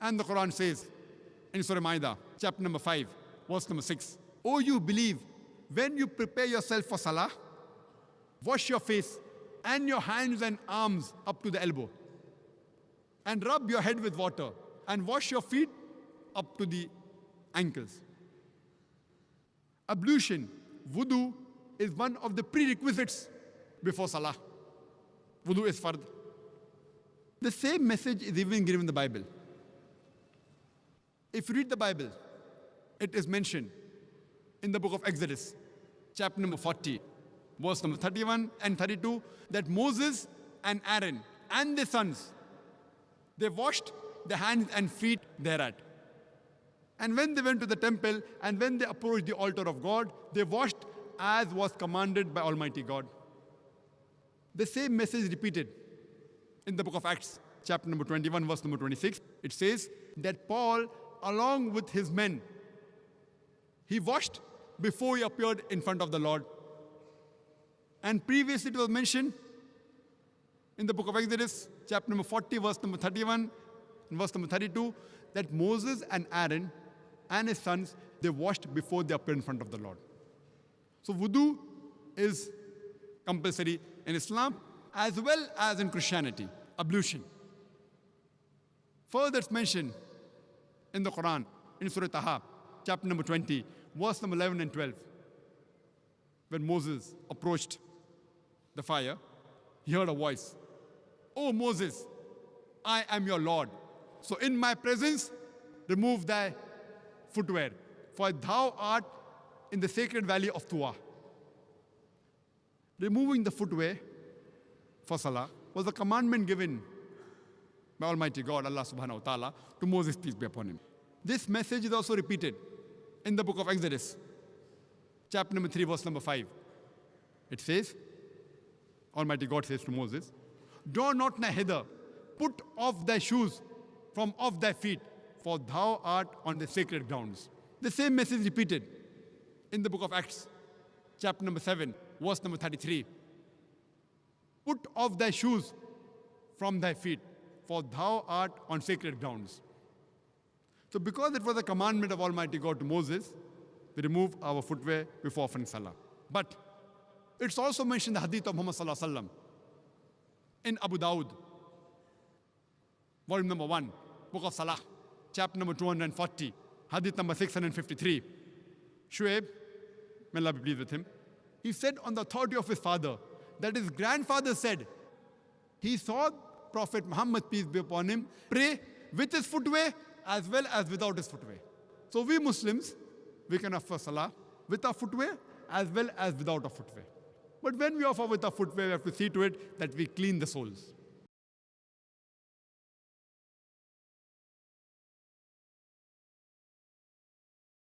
And the Quran says in Surah Ma'idah, chapter number 5, verse number 6, "O you believe, when you prepare yourself for salah, wash your face and your hands and arms up to the elbow, and rub your head with water, and wash your feet up to the ankles." Ablution, wudu, is one of the prerequisites before salah. Wudu is fard. The same message is even given in the Bible. If you read the Bible, it is mentioned in the book of Exodus, chapter number 40, verse number 31 and 32, that Moses and Aaron and their sons, they washed their hands and feet thereat. And when they went to the temple and when they approached the altar of God, they washed as was commanded by Almighty God. The same message is repeated in the book of Acts, chapter number 21, verse number 26. It says that Paul, along with his men, he washed before he appeared in front of the Lord. And previously it was mentioned in the book of Exodus, chapter number 40, verse number 31, and verse number 32, that Moses and Aaron and his sons, they washed before they appeared in front of the Lord. So wudu is compulsory in Islam as well as in Christianity, ablution. Further, it's mentioned in the Quran, in Surah Taha, chapter number 20, verse number 11 and 12. When Moses approached the fire, he heard a voice, "O Moses, I am your Lord. So in my presence, remove thy footwear, for thou art in the sacred valley of Tuwa." Removing the footwear for salah was a commandment given by Almighty God, Allah subhanahu wa ta'ala, to Moses, peace be upon him. This message is also repeated in the book of Exodus, chapter number 3, verse number 5. It says, Almighty God says to Moses, "Draw not nigh hither, put off thy shoes from off thy feet, for thou art on the sacred grounds." The same message is repeated in the book of Acts, chapter number 7, verse number 33. "Put off thy shoes from thy feet, for thou art on sacred grounds." So because it was a commandment of Almighty God to Moses, we remove our footwear before offering salah. But it's also mentioned in the hadith of Muhammad sallallahu alaihi wasallam in Abu Dawud, volume number 1, book of Salah, chapter number 240, hadith number 653. Shuaib, may Allah be pleased with him, he said on the authority of his father that his grandfather said he saw Prophet Muhammad, peace be upon him, pray with his footwear as well as without his footwear. So we Muslims, we can offer salah with our footwear as well as without our footwear. But when we offer with our footwear, we have to see to it that we clean the soles.